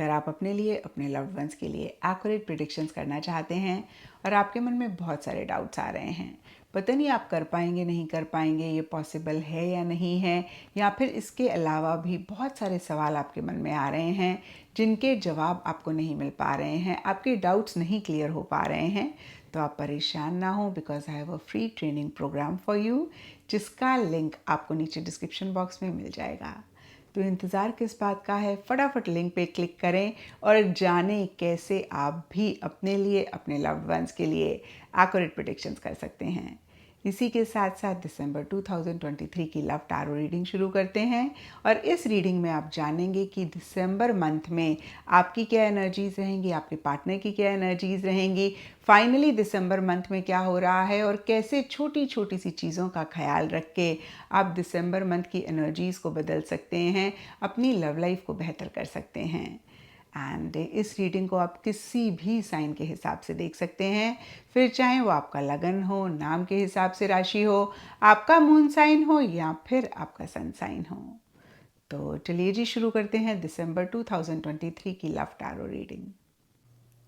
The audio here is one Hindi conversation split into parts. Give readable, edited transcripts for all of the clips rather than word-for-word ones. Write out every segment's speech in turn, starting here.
अगर आप अपने लिए, अपने लव्ड वंस के लिए एक्यूरेट प्रेडिक्शंस करना चाहते हैं और आपके मन में बहुत सारे डाउट्स आ रहे हैं, पता नहीं आप कर पाएंगे नहीं कर पाएंगे, ये पॉसिबल है या नहीं है, या फिर इसके अलावा भी बहुत सारे सवाल आपके मन में आ रहे हैं जिनके जवाब आपको नहीं मिल पा रहे हैं, आपके डाउट्स नहीं क्लियर हो पा रहे हैं, तो आप परेशान ना हो, because I have a free training program for you, जिसका लिंक आपको नीचे डिस्क्रिप्शन बॉक्स में मिल जाएगा। तो इंतज़ार किस बात का है, फटाफट लिंक पे क्लिक करें और जानें कैसे आप भी अपने लिए, अपने लव्ड वंस के लिए एक्यूरेट प्रेडिक्शंस कर सकते हैं। इसी के साथ साथ दिसंबर 2023 की लव टैरो रीडिंग शुरू करते हैं और इस रीडिंग में आप जानेंगे कि दिसंबर मंथ में आपकी क्या एनर्जीज़ रहेंगी, आपके पार्टनर की क्या एनर्जीज़ रहेंगी, फाइनली दिसंबर मंथ में क्या हो रहा है और कैसे छोटी छोटी सी चीज़ों का ख्याल रख के आप दिसंबर मंथ की एनर्जीज़ को बदल सकते हैं, अपनी लव लाइफ को बेहतर कर सकते हैं। एंड इस रीडिंग को आप किसी भी साइन के हिसाब से देख सकते हैं, फिर चाहे वो आपका लगन हो, नाम के हिसाब से राशि हो, आपका मून साइन हो या फिर आपका सन साइन हो। तो चलिए जी शुरू करते हैं दिसंबर 2023 की लव टैरो रीडिंग।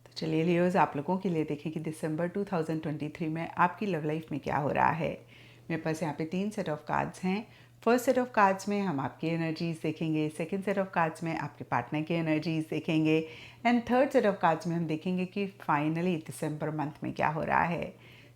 तो चलिए लियोज़, आप लोगों के लिए देखें कि दिसंबर 2023 में आपकी लव लाइफ में क्या हो रहा है। मेरे पास यहाँ पे 3 सेट ऑफ कार्ड्स हैं। फर्स्ट सेट ऑफ कार्ड्स में हम आपकी एनर्जीज देखेंगे, सेकंड सेट ऑफ कार्ड्स में आपके पार्टनर की एनर्जीज देखेंगे and third set of cards में हम देखेंगे कि फाइनली दिसंबर मंथ में क्या हो रहा है।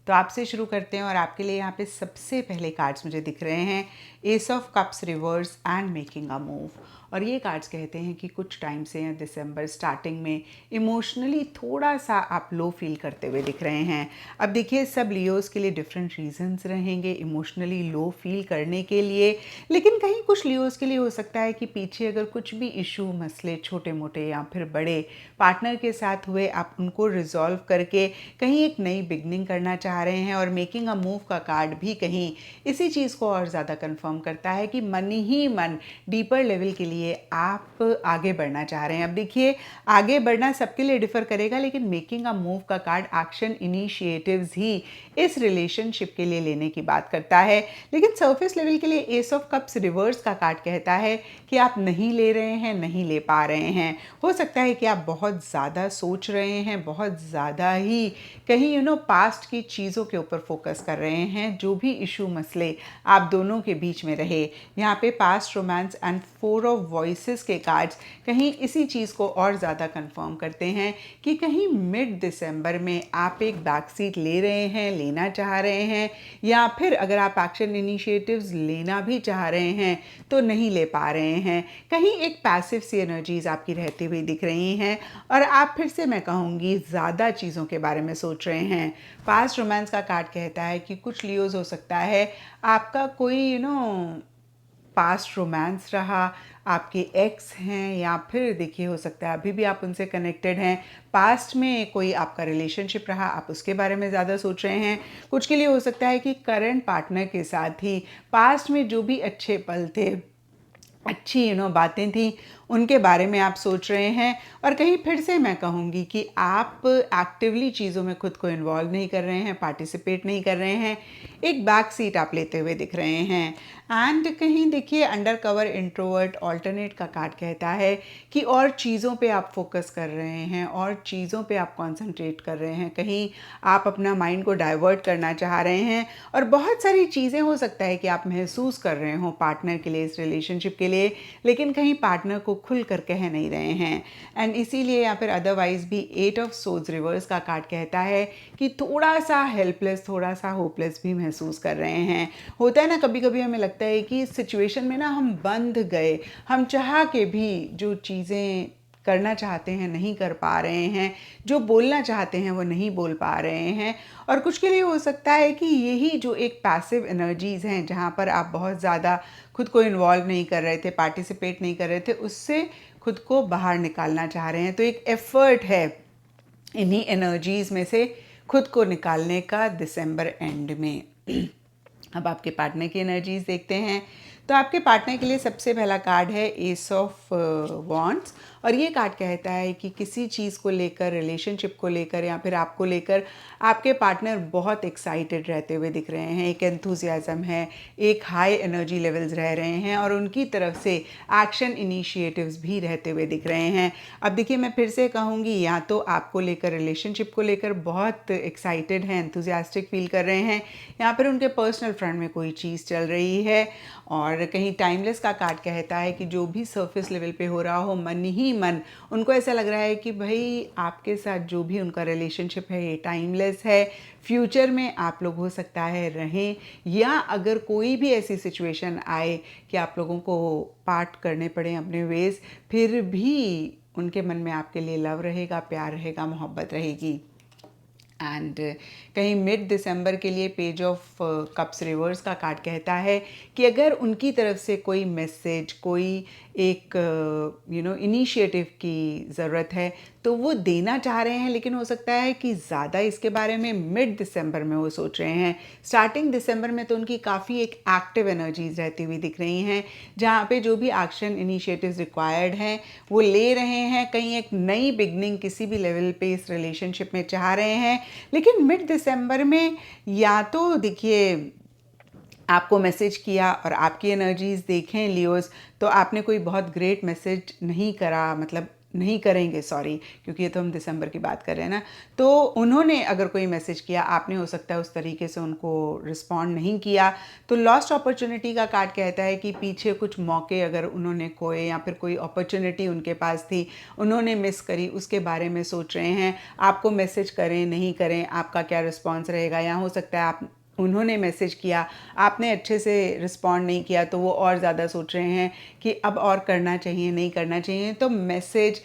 तो आपसे शुरू करते हैं और आपके लिए यहाँ पे सबसे पहले कार्ड्स मुझे दिख रहे हैं S of cups reverse and making a move. और ये कार्ड्स कहते हैं कि कुछ टाइम से दिसंबर स्टार्टिंग में इमोशनली थोड़ा सा आप लो फील करते हुए दिख रहे हैं। अब देखिए, सब लियोज़ के लिए डिफरेंट रीजंस रहेंगे इमोशनली लो फील करने के लिए, लेकिन कहीं कुछ लियोज़ के लिए हो सकता है कि पीछे अगर कुछ भी इशू, मसले छोटे मोटे या फिर बड़े पार्टनर के साथ हुए, आप उनको रिजॉल्व करके कहीं एक नई बिगनिंग करना चाह रहे हैं। और मेकिंग अ मूव का कार्ड भी कहीं इसी चीज़ को और ज़्यादा कंफर्म करता है कि मन ही मन डीपर लेवल के लिए आप आगे बढ़ना चाह रहे हैं। अब देखिए, आगे बढ़ना सबके लिए डिफर करेगा, लेकिन मेकिंग अ मूव का कार्ड एक्शन इनिशिएटिव्स ही इस रिलेशनशिप के लिए लेने की बात करता है। लेकिन सरफेस लेवल के लिए एस ऑफ कप्स रिवर्स का कार्ड कहता है कि आप नहीं ले रहे हैं, नहीं ले पा रहे हैं। हो सकता है कि आप बहुत ज़्यादा सोच रहे हैं, बहुत ज़्यादा ही कहीं पास्ट की चीज़ों के ऊपर फोकस कर रहे हैं, जो भी इशू मसले आप दोनों के बीच में रहे। यहाँ पे past romance and 4 of voices के कार्ड्स कहीं इसी चीज़ को और ज़्यादा कंफर्म करते हैं कि कहीं मिड दिसंबर में आप एक बैक सीट ले रहे हैं, लेना चाह रहे हैं, या फिर अगर आप एक्शन इनिशिएटिव्स लेना भी चाह रहे हैं तो नहीं ले पा रहे हैं। कहीं एक पैसिव सी एनर्जीज आपकी रहती हुई दिख रही हैं और आप फिर से, मैं कहूँगी, ज़्यादा चीज़ों के बारे में सोच रहे हैं। पास्ट रोमांस का कार्ड कहता है कि कुछ लियोज़ हो सकता है आपका कोई पास्ट रोमांस रहा, आपके एक्स हैं, या फिर देखिए हो सकता है अभी भी आप उनसे कनेक्टेड हैं, पास्ट में कोई आपका रिलेशनशिप रहा, आप उसके बारे में ज़्यादा सोच रहे हैं। कुछ के लिए हो सकता है कि करंट पार्टनर के साथ ही पास्ट में जो भी अच्छे पल थे, अच्छी बातें थी, उनके बारे में आप सोच रहे हैं। और कहीं फिर से मैं कहूँगी कि आप एक्टिवली चीज़ों में खुद को इन्वॉल्व नहीं कर रहे हैं, पार्टिसिपेट नहीं कर रहे हैं, एक बैक सीट आप लेते हुए दिख रहे हैं। एंड कहीं देखिए, अंडर कवर इंट्रोवर्ट ऑल्टरनेट का कार्ड कहता है कि और चीज़ों पे आप फोकस कर रहे हैं और चीज़ों पे आप कंसंट्रेट कर रहे हैं, कहीं आप अपना माइंड को डाइवर्ट करना चाह रहे हैं। और बहुत सारी चीज़ें हो सकता है कि आप महसूस कर रहे हो पार्टनर के लिए, इस रिलेशनशिप के लिए, लेकिन कहीं पार्टनर को खुल कर कह नहीं रहे हैं। एंड इसीलिए या फिर अदरवाइज भी 8 ऑफ सोर्ड्स रिवर्स का कार्ड कहता है कि थोड़ा सा हेल्पलेस, थोड़ा सा होपलेस भी महसूस कर रहे हैं। होता है ना, कभी कभी हमें लगता है कि इस सिचुएशन में ना हम बंध गए, हम चाह के भी जो चीज़ें करना चाहते हैं नहीं कर पा रहे हैं, जो बोलना चाहते हैं वो नहीं बोल पा रहे हैं। और कुछ के लिए हो सकता है कि यही जो एक पैसिव एनर्जीज़ हैं, जहाँ पर आप बहुत ज़्यादा खुद को इन्वॉल्व नहीं कर रहे थे, पार्टिसिपेट नहीं कर रहे थे, उससे खुद को बाहर निकालना चाह रहे हैं। तो एक एफर्ट है इन्हीं एनर्जीज़ में से खुद को निकालने का दिसंबर एंड में। अब आपके पार्टनर की एनर्जीज देखते हैं। तो आपके पार्टनर के लिए सबसे पहला कार्ड है एस ऑफ वॉन्ड्स और ये कार्ड कहता है कि किसी चीज़ को लेकर, रिलेशनशिप को लेकर या फिर आपको लेकर आपके पार्टनर बहुत एक्साइटेड रहते हुए दिख रहे हैं, एक एंथुजियाज़म है, एक हाई एनर्जी लेवल्स रह रहे हैं और उनकी तरफ से एक्शन इनिशिएटिव्स भी रहते हुए दिख रहे हैं। अब देखिए, मैं फिर से कहूँगी, या तो आपको लेकर, रिलेशनशिप को लेकर बहुत एक्साइटेड हैं, एंथुजियास्टिक फील कर रहे हैं, या फिर उनके पर्सनल फ्रंट में कोई चीज़ चल रही है। और कहीं टाइमलेस का कार्ड कहता है कि जो भी सरफेस लेवल पे हो रहा हो, मन ही मन उनको ऐसा लग रहा है कि भाई आपके साथ जो भी उनका रिलेशनशिप है ये टाइमलेस है, फ्यूचर में आप लोग हो सकता है रहें, या अगर कोई भी ऐसी सिचुएशन आए कि आप लोगों को पार्ट करने पड़े अपने वेज, फिर भी उनके मन में आपके लिए लव रहेगा, प्यार रहेगा, मोहब्बत रहेगी। एंड कहीं मिड दिसंबर के लिए पेज ऑफ कप्स रिवर्स का कार्ड कहता है कि अगर उनकी तरफ से कोई मैसेज, कोई एक इनिशिएटिव की ज़रूरत है तो वो देना चाह रहे हैं, लेकिन हो सकता है कि ज़्यादा इसके बारे में मिड दिसंबर में वो सोच रहे हैं। स्टार्टिंग दिसंबर में तो उनकी काफ़ी एक एक्टिव एनर्जीज रहती हुई दिख रही हैं, जहाँ पे जो भी एक्शन इनिशिएटिव्स रिक्वायर्ड हैं वो ले रहे हैं। कहीं एक नई बिगनिंग किसी भी लेवल पे इस रिलेशनशिप में चाह रहे हैं, लेकिन मिड दिसंबर में या तो देखिए आपको मैसेज किया और आपकी एनर्जीज देखें लियोस, तो आपने कोई बहुत ग्रेट मैसेज नहीं करा, मतलब नहीं करेंगे, सॉरी, क्योंकि ये तो हम दिसंबर की बात कर रहे हैं ना। तो उन्होंने अगर कोई मैसेज किया, आपने हो सकता है उस तरीके से उनको रिस्पॉन्ड नहीं किया, तो लॉस्ट अपॉर्चुनिटी का कार्ड कहता है कि पीछे कुछ मौके अगर उन्होंने खोए या फिर कोई अपॉर्चुनिटी उनके पास थी उन्होंने मिस करी, उसके बारे में सोच रहे हैं। आपको मैसेज करें नहीं करें, आपका क्या रिस्पॉन्स रहेगा, या हो सकता है आप उन्होंने मैसेज किया, आपने अच्छे से रिस्पॉन्ड नहीं किया, तो वो और ज़्यादा सोच रहे हैं कि अब और करना चाहिए, नहीं करना चाहिए। तो मैसेज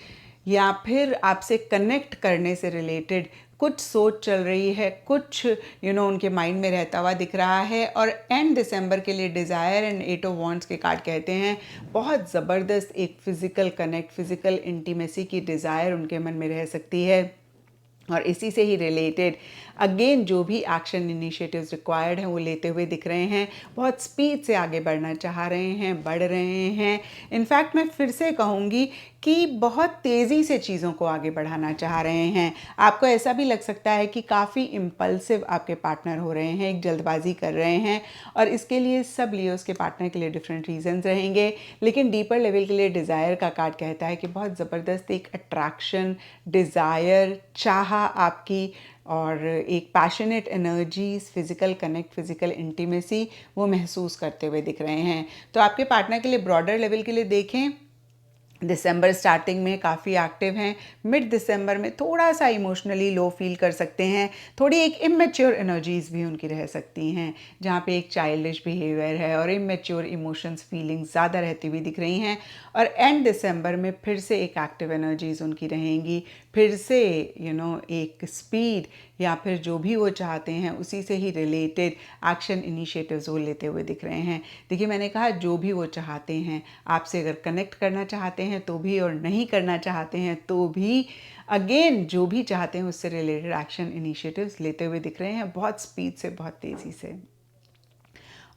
या फिर आपसे कनेक्ट करने से रिलेटेड कुछ सोच चल रही है, कुछ उनके माइंड में रहता हुआ दिख रहा है। और एंड दिसंबर के लिए डिज़ायर एंड 8 ऑफ वॉन्ड्स के कार्ड कहते हैं बहुत ज़बरदस्त एक फ़िज़िकल कनेक्ट, फ़िज़िकल इंटीमेसी की डिज़ायर उनके मन में रह सकती है। और इसी से ही रिलेटेड अगेन जो भी एक्शन इनिशिएटिव्स रिक्वायर्ड हैं वो लेते हुए दिख रहे हैं, बहुत स्पीड से आगे बढ़ना चाह रहे हैं, बढ़ रहे हैं। इनफैक्ट मैं फिर से कहूँगी कि बहुत तेज़ी से चीज़ों को आगे बढ़ाना चाह रहे हैं। आपको ऐसा भी लग सकता है कि काफ़ी इम्पल्सिव आपके पार्टनर हो रहे हैं, एक जल्दबाजी कर रहे हैं, और इसके लिए सब लियोस के पार्टनर के लिए डिफरेंट रीजंस रहेंगे। लेकिन डीपर लेवल के लिए डिज़ायर का कार्ड कहता है कि बहुत ज़बरदस्त एक अट्रैक्शन, डिज़ायर, चाह आपकी, और एक passionate energies, physical connect, physical intimacy वो महसूस करते हुए दिख रहे हैं। तो आपके पार्टनर के लिए ब्रॉडर लेवल के लिए देखें, दिसंबर स्टार्टिंग में काफ़ी एक्टिव हैं, मिड दिसंबर में थोड़ा सा इमोशनली लो फील कर सकते हैं, थोड़ी एक इमेच्योर एनर्जीज भी उनकी रह सकती हैं, जहाँ पे एक चाइल्डिश बिहेवियर है और इमेच्योर इमोशंस, फीलिंग्स ज़्यादा रहती हुई दिख रही हैं। और एंड दिसंबर में फिर से एक एक्टिव एनर्जीज उनकी रहेंगी, फिर से एक स्पीड या फिर जो भी वो चाहते हैं उसी से ही रिलेटेड एक्शन इनिशिएटिव्स वो लेते हुए दिख रहे हैं। देखिए, मैंने कहा जो भी वो चाहते हैं, आपसे अगर कनेक्ट करना चाहते हैं तो भी, और नहीं करना चाहते हैं तो भी, अगेन जो भी चाहते हैं उससे रिलेटेड एक्शन इनिशिएटिव्स लेते हुए दिख रहे हैं, बहुत स्पीड से, बहुत तेज़ी से।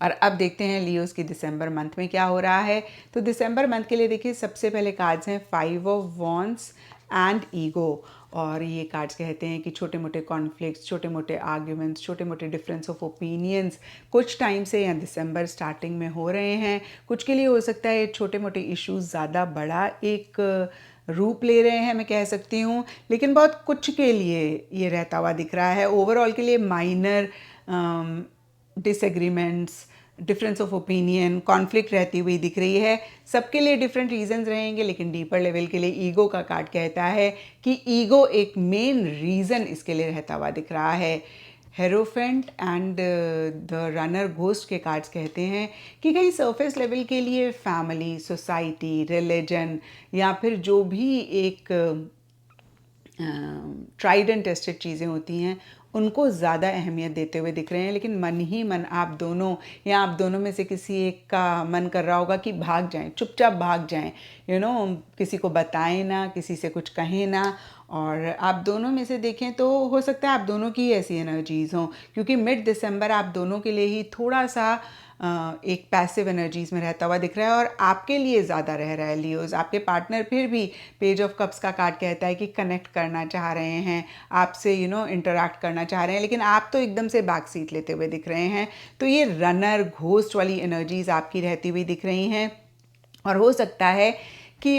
और अब देखते हैं लियोस की दिसंबर मंथ में क्या हो रहा है। तो दिसंबर मंथ के लिए देखिए, सबसे पहले कार्ड्स हैं 5 ऑफ वॉन्ड्स एंड ईगो। और ये कार्ड्स कहते हैं कि छोटे मोटे कॉन्फ्लिक्ट्स, छोटे मोटे आर्ग्यूमेंट्स, छोटे मोटे डिफरेंस ऑफ ओपिनियंस कुछ टाइम से या दिसंबर स्टार्टिंग में हो रहे हैं। कुछ के लिए हो सकता है छोटे मोटे इश्यूज ज़्यादा बड़ा एक रूप ले रहे हैं, मैं कह सकती हूँ, लेकिन बहुत कुछ के लिए ये रहता हुआ दिख रहा है। ओवरऑल के लिए minor disagreements, difference of opinion, conflict रहती हुई दिख रही है। सबके लिए डिफरेंट रीजंस रहेंगे, लेकिन डीपर लेवल के लिए ईगो का कार्ड कहता है कि ईगो एक मेन रीज़न इसके लिए रहता हुआ दिख रहा है। Hierophant and the runner ghost के कार्ड्स कहते हैं कि कहीं सरफेस लेवल के लिए फैमिली, सोसाइटी, रिलीजन या फिर जो भी एक ट्राइड एंड टेस्टेड चीज़ें होती हैं उनको ज़्यादा अहमियत देते हुए दिख रहे हैं, लेकिन मन ही मन आप दोनों या आप दोनों में से किसी एक का मन कर रहा होगा कि भाग जाएं, चुपचाप भाग जाएं, किसी को बताएं ना, किसी से कुछ कहें ना। और आप दोनों में से देखें तो हो सकता है आप दोनों की ऐसी एनर्जीज़ हों, क्योंकि मिड दिसंबर आप दोनों के लिए ही थोड़ा सा एक पैसिव एनर्जीज में रहता हुआ दिख रहा है और आपके लिए ज़्यादा रह रहा है लियोज। आपके पार्टनर फिर भी पेज ऑफ कप्स का कार्ड कहता है कि कनेक्ट करना चाह रहे हैं आपसे, इंटरैक्ट करना चाह रहे हैं, लेकिन आप तो एकदम से बैक सीट लेते हुए दिख रहे हैं। तो ये रनर घोस्ट वाली एनर्जीज आपकी रहती हुई दिख रही हैं। और हो सकता है कि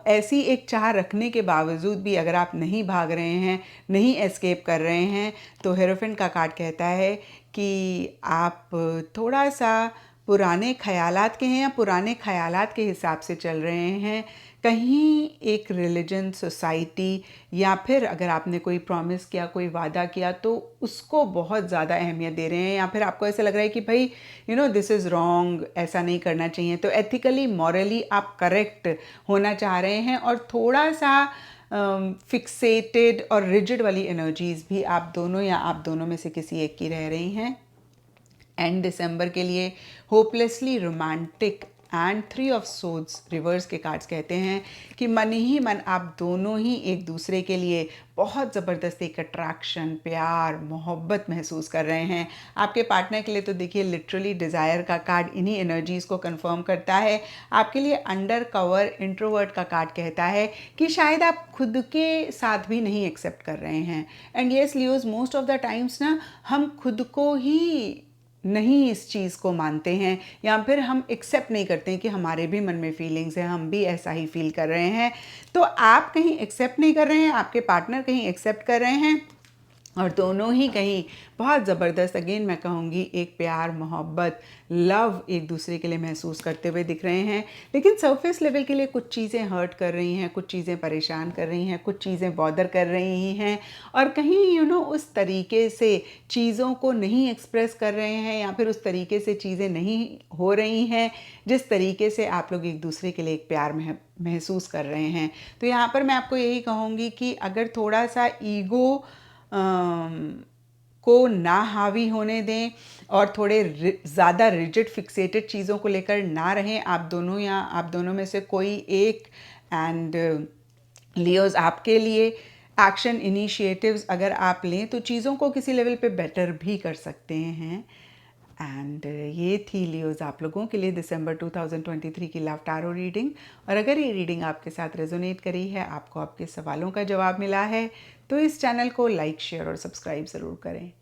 ऐसी एक चाह रखने के बावजूद भी अगर आप नहीं भाग रहे हैं, नहीं एस्केप कर रहे हैं, तो हेरोफेंट का कार्ड कहता है कि आप थोड़ा सा पुराने ख़यालात के हैं या पुराने ख़यालात के हिसाब से चल रहे हैं। कहीं एक रिलीजन, सोसाइटी, या फिर अगर आपने कोई प्रॉमिस किया, कोई वादा किया, तो उसको बहुत ज़्यादा अहमियत दे रहे हैं, या फिर आपको ऐसा लग रहा है कि भाई दिस इज़ रॉन्ग, ऐसा नहीं करना चाहिए। तो एथिकली, मॉरली आप करेक्ट होना चाह रहे हैं और थोड़ा सा फिक्सेटेड और रिजिड वाली एनर्जीज भी आप दोनों या आप दोनों में से किसी एक की रह रही हैं। एंड दिसंबर के लिए hopelessly romantic and 3 of swords reverse के कार्ड्स कहते हैं कि मन ही मन आप दोनों ही एक दूसरे के लिए बहुत ज़बरदस्त एक अट्रैक्शन, प्यार, मोहब्बत महसूस कर रहे हैं। आपके पार्टनर के लिए तो देखिए लिटरली डिज़ायर का कार्ड इन्हीं एनर्जीज़ को कंफर्म करता है। आपके लिए अंडर कवर इंट्रोवर्ट का कार्ड कहता है कि शायद आप खुद के साथ भी नहीं एक्सेप्ट कर रहे हैं। And yes Leos, most of the times ना हम खुद को ही नहीं इस चीज़ को मानते हैं, या फिर हम एक्सेप्ट नहीं करते हैं कि हमारे भी मन में फीलिंग्स हैं, हम भी ऐसा ही फील कर रहे हैं। तो आप कहीं एक्सेप्ट नहीं कर रहे हैं, आपके पार्टनर कहीं एक्सेप्ट कर रहे हैं, और दोनों ही कहीं बहुत ज़बरदस्त, अगेन मैं कहूँगी, एक प्यार, मोहब्बत, लव एक दूसरे के लिए महसूस करते हुए दिख रहे हैं। लेकिन सरफेस लेवल के लिए कुछ चीज़ें हर्ट कर रही हैं, कुछ चीज़ें परेशान कर रही हैं, कुछ चीज़ें बॉदर कर रही हैं, और कहीं उस तरीके से चीज़ों को नहीं एक्सप्रेस कर रहे हैं, या फिर उस तरीके से चीज़ें नहीं हो रही हैं जिस तरीके से आप लोग एक दूसरे के लिए एक प्यार महसूस कर रहे हैं। तो यहाँ पर मैं आपको यही कहूँगी कि अगर थोड़ा सा ईगो को ना हावी होने दें और थोड़े ज़्यादा रिजिड फिक्सेटेड चीज़ों को लेकर ना रहें आप दोनों, या आप दोनों में से कोई एक। एंड लियोज, आपके लिए एक्शन इनिशिएटिव्स अगर आप लें तो चीज़ों को किसी लेवल पे बेटर भी कर सकते हैं। एंड ये थी लियोज आप लोगों के लिए दिसंबर 2023 की लव टैरो रीडिंग। और अगर ये रीडिंग आपके साथ रेजोनेट करी है, आपको आपके सवालों का जवाब मिला है, तो इस चैनल को लाइक, शेयर और सब्सक्राइब ज़रूर करें।